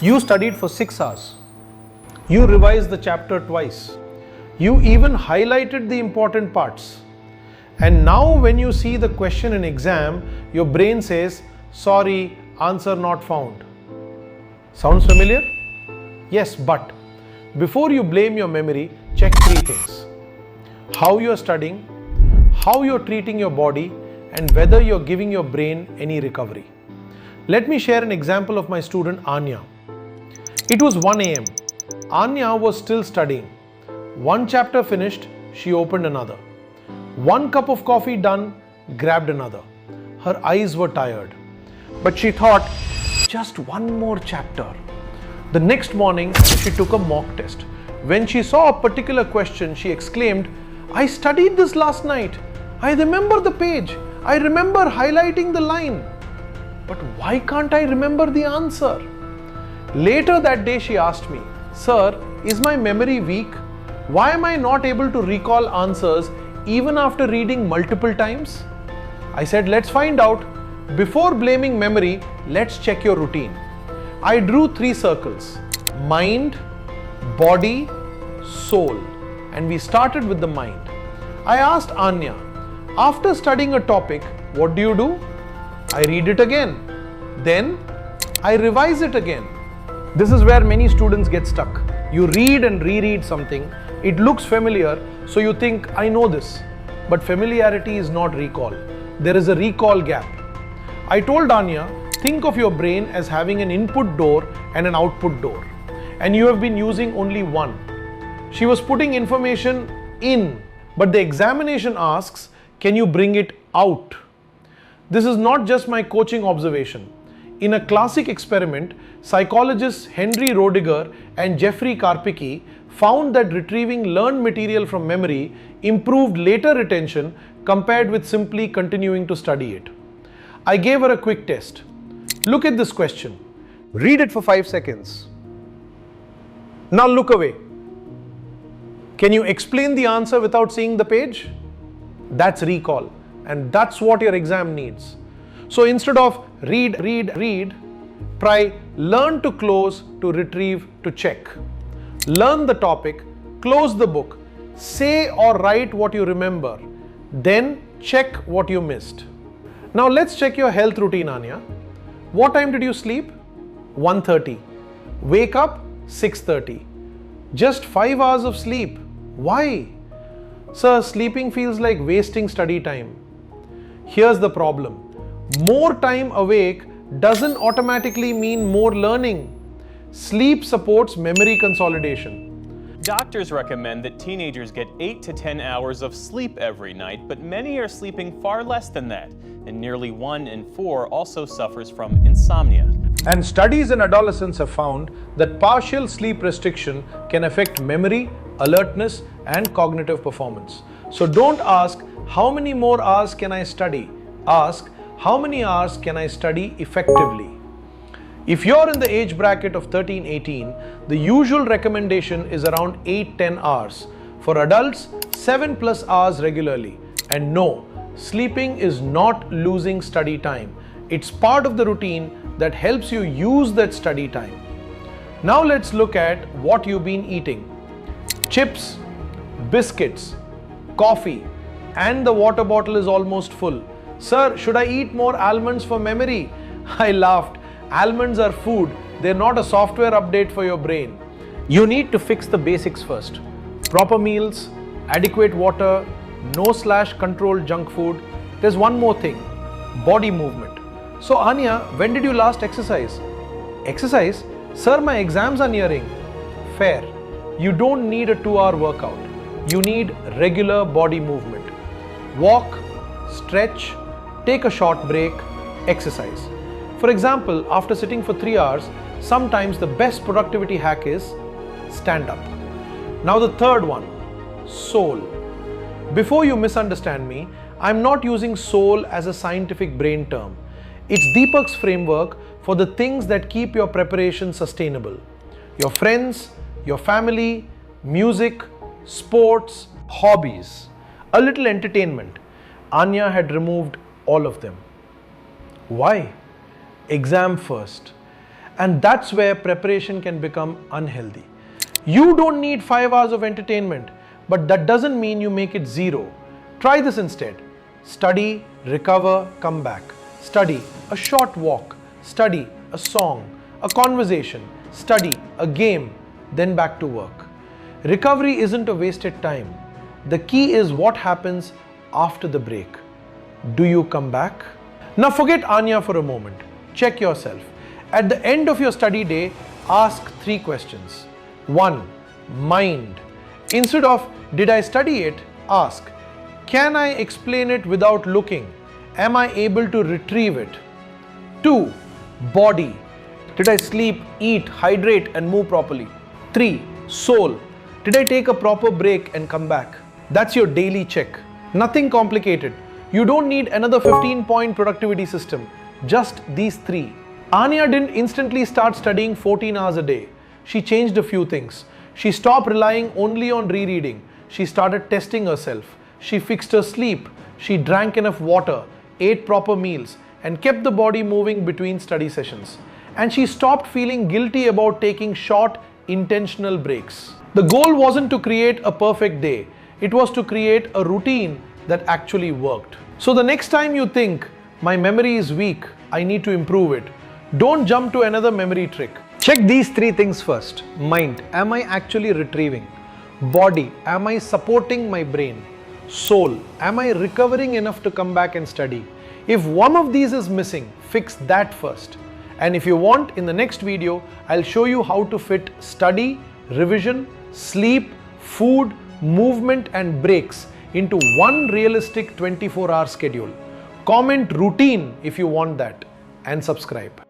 You studied for 6 hours. You revised the chapter twice. You even highlighted the important parts. And now when you see the question in exam, your brain says, sorry, answer not found. Sounds familiar? Yes, but before you blame your memory, check 3 things. How you are studying, how you are treating your body, and whether you are giving your brain any recovery. Let me share an example of my student Anya. It was 1 a.m. Anya was still studying. 1 chapter finished, she opened another. 1 cup of coffee done, grabbed another. Her eyes were tired. But she thought, just 1 more chapter. The next morning, she took a mock test. When she saw a particular question, she exclaimed, I studied this last night. I remember the page. I remember highlighting the line. But why can't I remember the answer? Later that day, she asked me, Sir, is my memory weak? Why am I not able to recall answers even after reading multiple times? I said, let's find out. Before blaming memory, let's check your routine. I drew 3 circles: mind, body, soul. And we started with the mind. I asked Anya, after studying a topic, what do? I read it again. Then I revise it again. This is where many students get stuck. You read and reread something. It looks familiar, so you think, I know this. But familiarity is not recall. There is a recall gap. I told Anya, think of your brain as having an input door and an output door. And you have been using only one. She was putting information in, but the examination asks, can you bring it out? This is not just my coaching observation. In a classic experiment, psychologists Henry Roediger and Jeffrey Karpicki found that retrieving learned material from memory improved later retention compared with simply continuing to study it. I gave her a quick test. Look at this question. Read it for 5 seconds. Now look away. Can you explain the answer without seeing the page? That's recall, and that's what your exam needs. So instead of read, try learn to close, to retrieve, to check. Learn the topic, close the book, say or write what you remember, then check what you missed. Now let's check your health routine, Anya. What time did you sleep? 1:30. Wake up 6:30. Just 5 hours of sleep. Why? Sir, sleeping feels like wasting study time. Here's the problem. More time awake doesn't automatically mean more learning. Sleep supports memory consolidation. Doctors recommend that teenagers get 8 to 10 hours of sleep every night, but many are sleeping far less than that, and nearly 1 in 4 also suffers from insomnia. And studies in adolescents have found that partial sleep restriction can affect memory, alertness, and cognitive performance. So don't ask, how many more hours can I study? Ask, how many hours can I study effectively? If you're in the age bracket of 13-18, the usual recommendation is around 8-10 hours. For adults, 7+ hours regularly. And no, sleeping is not losing study time. It's part of the routine that helps you use that study time. Now let's look at what you've been eating. Chips, biscuits, coffee, and the water bottle is almost full. Sir, should I eat more almonds for memory? I laughed. Almonds are food. They're not a software update for your brain. You need to fix the basics first. Proper meals, adequate water, no/controlled junk food. There's one more thing, body movement. So Anya, when did you last exercise? Exercise? Sir, my exams are nearing. Fair. You don't need a 2-hour workout. You need regular body movement. Walk, stretch, take a short break, exercise. For example, after sitting for 3 hours, sometimes the best productivity hack is stand up. Now the third one, soul. Before you misunderstand me, I'm not using soul as a scientific brain term. It's Deepak's framework for the things that keep your preparation sustainable. Your friends, your family, music, sports, hobbies, a little entertainment. Anya had removed all of them. Why? Exam first. And that's where preparation can become unhealthy. You don't need 5 hours of entertainment, but that doesn't mean you make it zero. Try this instead. Study, recover, come back. Study a short walk. Study a song, a conversation. Study a game, then back to work. Recovery isn't a wasted time. The key is what happens after the break. Do you come back? Now forget Anya for a moment. Check yourself. At the end of your study day, ask 3 questions. 1. Mind. Instead of, did I study it? Ask, can I explain it without looking? Am I able to retrieve it? 2. Body. Did I sleep, eat, hydrate and move properly? 3. Soul. Did I take a proper break and come back? That's your daily check. Nothing complicated. You don't need another 15-point productivity system. Just these 3. Anya didn't instantly start studying 14 hours a day. She changed a few things. She stopped relying only on rereading. She started testing herself. She fixed her sleep. She drank enough water, ate proper meals, and kept the body moving between study sessions. And she stopped feeling guilty about taking short, intentional breaks. The goal wasn't to create a perfect day. It was to create a routine that actually worked. So the next time you think, my memory is weak, I need to improve it, don't jump to another memory trick. Check these 3 things first. Mind, am I actually retrieving? Body, am I supporting my brain? Soul, am I recovering enough to come back and study? If one of these is missing, fix that first. And if you want, in the next video, I'll show you how to fit study, revision, sleep, food, movement and breaks into one realistic 24-hour schedule. Comment routine if you want that and subscribe.